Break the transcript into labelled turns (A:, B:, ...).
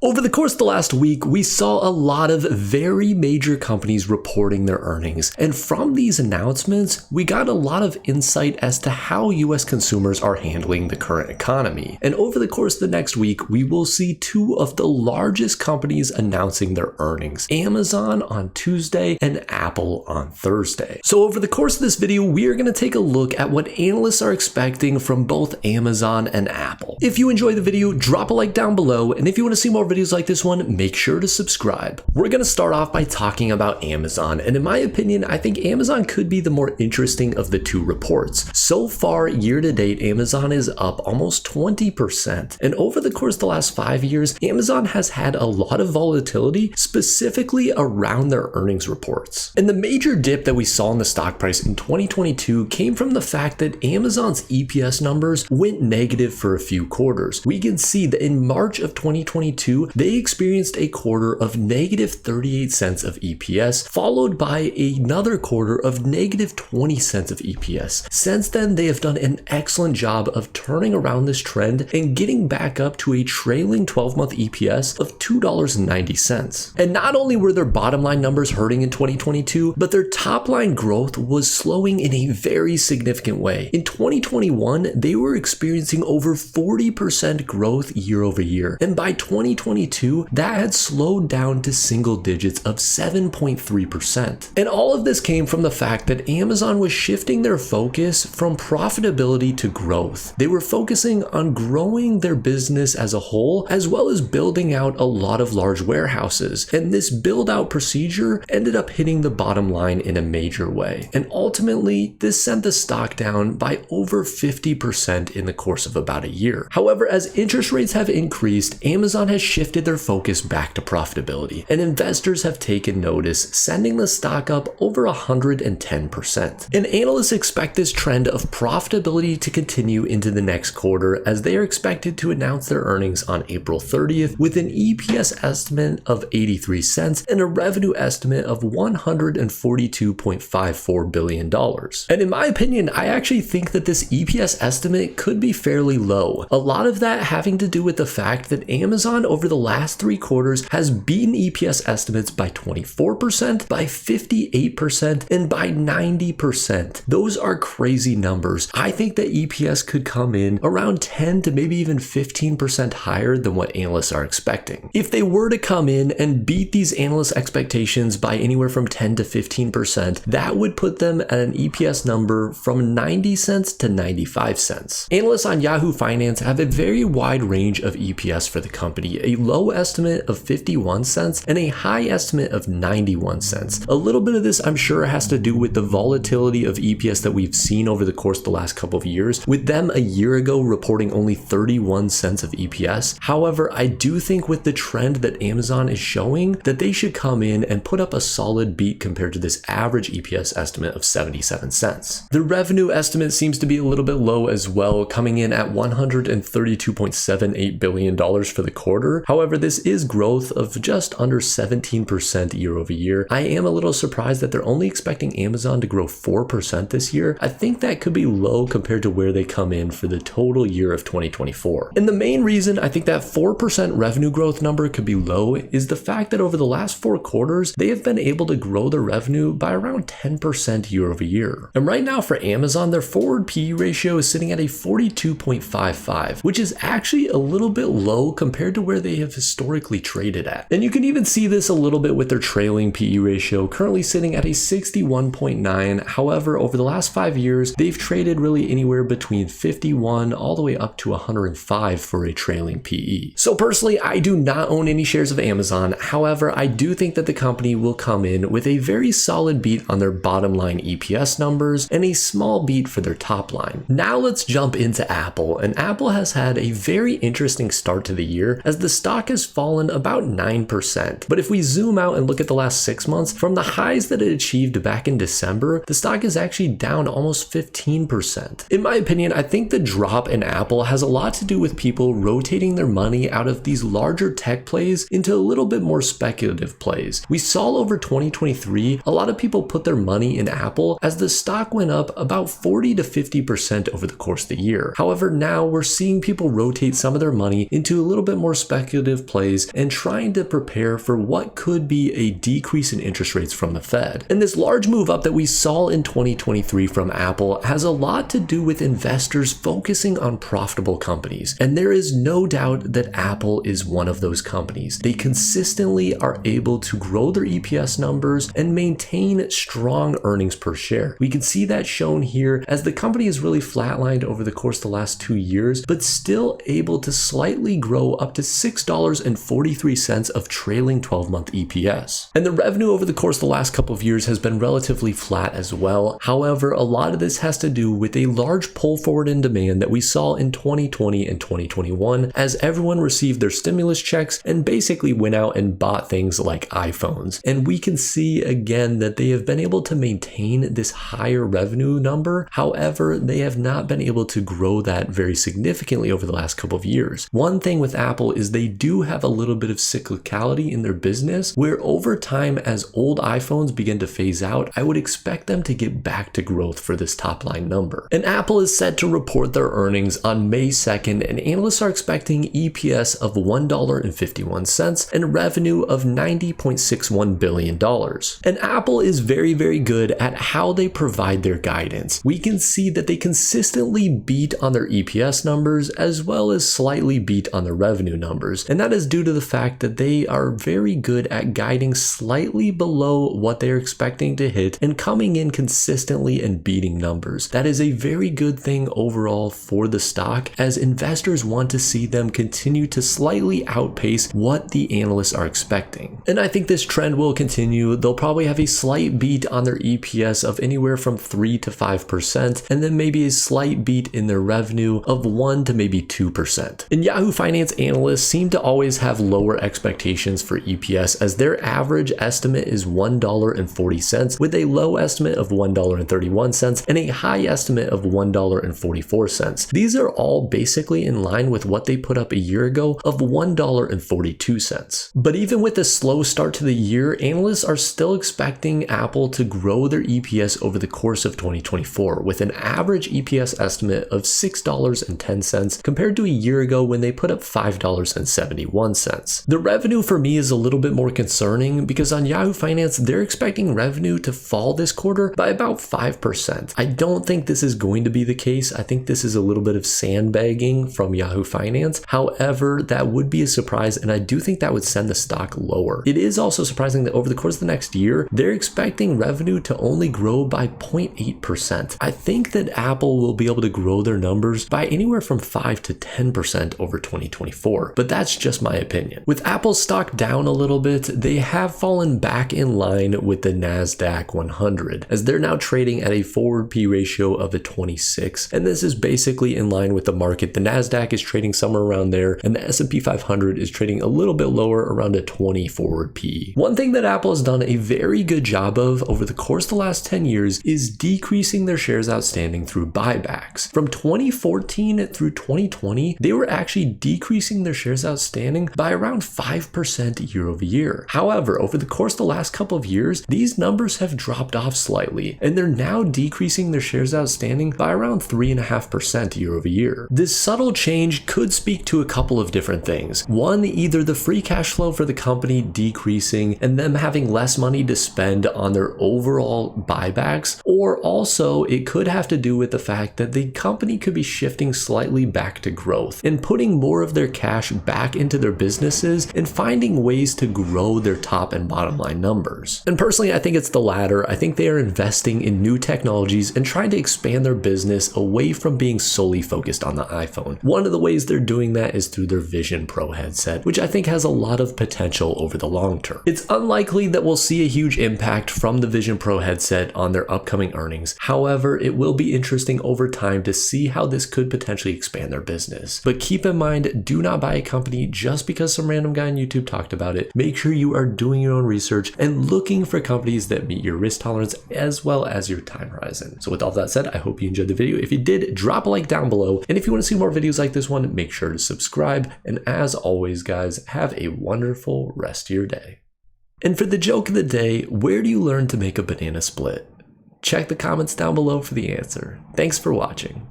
A: Over the course of the last week, we saw a lot of very major companies reporting their earnings, and from these announcements, we got a lot of insight as to how US consumers are handling the current economy. And over the course of the next week, we will see two of the largest companies announcing their earnings, Amazon on Tuesday and Apple on Thursday. So over the course of this video, we are going to take a look at what analysts are expecting from both Amazon and Apple. If you enjoy the video, drop a like down below, and if you want to see more videos like this one, make sure to subscribe. We're going to start off by talking about Amazon, and in my opinion, I think Amazon could be the more interesting of the two reports. So far, year to date, Amazon is up almost 20%, and over the course of the last 5 years, Amazon has had a lot of volatility, specifically around their earnings reports. And the major dip that we saw in the stock price in 2022 came from the fact that Amazon's EPS numbers went negative for a few quarters. We can see that in March of 2022, they experienced a quarter of negative 38 cents of EPS, followed by another quarter of negative 20 cents of EPS. Since then, they have done an excellent job of turning around this trend and getting back up to a trailing 12-month EPS of $2.90. And not only were their bottom line numbers hurting in 2022, but their top line growth was slowing in a very significant way. In 2021, they were experiencing over 40% growth year over year, and by 2022, that had slowed down to single digits of 7.3%. And all of this came from the fact that Amazon was shifting their focus from profitability to growth. They were focusing on growing their business as a whole, as well as building out a lot of large warehouses. And this build out procedure ended up hitting the bottom line in a major way. And ultimately, this sent the stock down by over 50% in the course of about a year. However, as interest rates have increased, Amazon has shifted their focus back to profitability, and investors have taken notice, sending the stock up over 110%. And analysts expect this trend of profitability to continue into the next quarter, as they are expected to announce their earnings on April 30th with an EPS estimate of 83 cents and a revenue estimate of $142.54 billion. And in my opinion, I actually think that this EPS estimate could be fairly low. A lot of that having to do with the fact that Amazon over the last 3 quarters has beaten EPS estimates by 24%, by 58%, and by 90%. Those are crazy numbers. I think that EPS could come in around 10 to maybe even 15% higher than what analysts are expecting. If they were to come in and beat these analysts' expectations by anywhere from 10 to 15%, that would put them at an EPS number from 90 cents to 95 cents. Analysts on Yahoo Finance have a very wide range of EPS for the company, a low estimate of 51 cents and a high estimate of 91 cents. A little bit of this, I'm sure, has to do with the volatility of EPS that we've seen over the course of the last couple of years, with them a year ago reporting only 31 cents of EPS. However, I do think with the trend that Amazon is showing, that they should come in and put up a solid beat compared to this average EPS estimate of 77 cents. The revenue estimate seems to be a little bit low as well, coming in at $132.78 billion for the quarter. However, this is growth of just under 17% year over year. I am a little surprised that they're only expecting Amazon to grow 4% this year. I think that could be low compared to where they come in for the total year of 2024. And the main reason I think that 4% revenue growth number could be low is the fact that over the last 4 quarters, they have been able to grow their revenue by around 10% year over year. And right now for Amazon, their forward PE ratio is sitting at a 42.55, which is actually a little bit low compared to where they have historically traded at. And you can even see this a little bit with their trailing PE ratio, currently sitting at a 61.9. However, over the last 5 years, they've traded really anywhere between 51 all the way up to 105 for a trailing PE. So personally, I do not own any shares of Amazon. However, I do think that the company will come in with a very solid beat on their bottom line EPS numbers and a small beat for their top line. Now let's jump into Apple, and Apple has had a very interesting start to the year as the stock has fallen about 9%. But if we zoom out and look at the last 6 months, from the highs that it achieved back in December, the stock is actually down almost 15%. In my opinion, I think the drop in Apple has a lot to do with people rotating their money out of these larger tech plays into a little bit more speculative plays. We saw over 2023, a lot of people put their money in Apple as the stock went up about 40 to 50% over the course of the year. However, now we're seeing people rotate some of their money into a little bit more speculative speculative plays and trying to prepare for what could be a decrease in interest rates from the Fed. And this large move up that we saw in 2023 from Apple has a lot to do with investors focusing on profitable companies. And there is no doubt that Apple is one of those companies. They consistently are able to grow their EPS numbers and maintain strong earnings per share. We can see that shown here as the company has really flatlined over the course of the last 2 years, but still able to slightly grow up to $6.43 of trailing 12-month EPS. And the revenue over the course of the last couple of years has been relatively flat as well. However, a lot of this has to do with a large pull forward in demand that we saw in 2020 and 2021 as everyone received their stimulus checks and basically went out and bought things like iPhones. And we can see again that they have been able to maintain this higher revenue number. However, they have not been able to grow that very significantly over the last couple of years. One thing with Apple is they do have a little bit of cyclicality in their business where over time as old iPhones begin to phase out, I would expect them to get back to growth for this top line number. And Apple is set to report their earnings on May 2nd, and analysts are expecting EPS of $1.51 and revenue of $90.61 billion. And Apple is very, very good at how they provide their guidance. We can see that they consistently beat on their EPS numbers as well as slightly beat on their revenue numbers. And that is due to the fact that they are very good at guiding slightly below what they're expecting to hit and coming in consistently and beating numbers. That is a very good thing overall for the stock, as investors want to see them continue to slightly outpace what the analysts are expecting. And I think this trend will continue. They'll probably have a slight beat on their EPS of anywhere from 3 to 5%, and then maybe a slight beat in their revenue of 1 to maybe 2%. And Yahoo Finance analysts seem to always have lower expectations for EPS, as their average estimate is $1.40 with a low estimate of $1.31 and a high estimate of $1.44. These are all basically in line with what they put up a year ago of $1.42. But even with a slow start to the year, analysts are still expecting Apple to grow their EPS over the course of 2024 with an average EPS estimate of $6.10 compared to a year ago when they put up $5.71. The revenue for me is a little bit more concerning because on Yahoo Finance, they're expecting revenue to fall this quarter by about 5%. I don't think this is going to be the case. I think this is a little bit of sandbagging from Yahoo Finance. However, that would be a surprise, and I do think that would send the stock lower. It is also surprising that over the course of the next year, they're expecting revenue to only grow by 0.8%. I think that Apple will be able to grow their numbers by anywhere from 5 to 10% over 2024, but that's just my opinion. With Apple's stock down a little bit, they have fallen back in line with the NASDAQ 100, as they're now trading at a forward P ratio of a 26, and this is basically in line with the market. The NASDAQ is trading somewhere around there, and the S&P 500 is trading a little bit lower, around a 20 forward P. One thing that Apple has done a very good job of over the course of the last 10 years is decreasing their shares outstanding through buybacks. From 2014 through 2020, they were actually decreasing their shares outstanding by around 5% year over year. However, over the course of the last couple of years, these numbers have dropped off slightly, and they're now decreasing their shares outstanding by around 3.5% year over year. This subtle change could speak to a couple of different things. One, either the free cash flow for the company decreasing and them having less money to spend on their overall buybacks, or also it could have to do with the fact that the company could be shifting slightly back to growth and putting more of their cash back into their businesses and finding ways to grow their top and bottom line numbers. And personally, I think it's the latter. I think they are investing in new technologies and trying to expand their business away from being solely focused on the iPhone. One of the ways they're doing that is through their Vision Pro headset, which I think has a lot of potential over the long term. It's unlikely that we'll see a huge impact from the Vision Pro headset on their upcoming earnings. However, it will be interesting over time to see how this could potentially expand their business. But keep in mind, do not buy a company just because some random guy on YouTube talked about it. Make sure you are doing your own research and looking for companies that meet your risk tolerance as well as your time horizon. So with all that said, I hope you enjoyed the video. If you did, drop a like down below. And if you want to see more videos like this one, make sure to subscribe. And as always, guys, have a wonderful rest of your day. And for the joke of the day, where do you learn to make a banana split? Check the comments down below for the answer. Thanks for watching.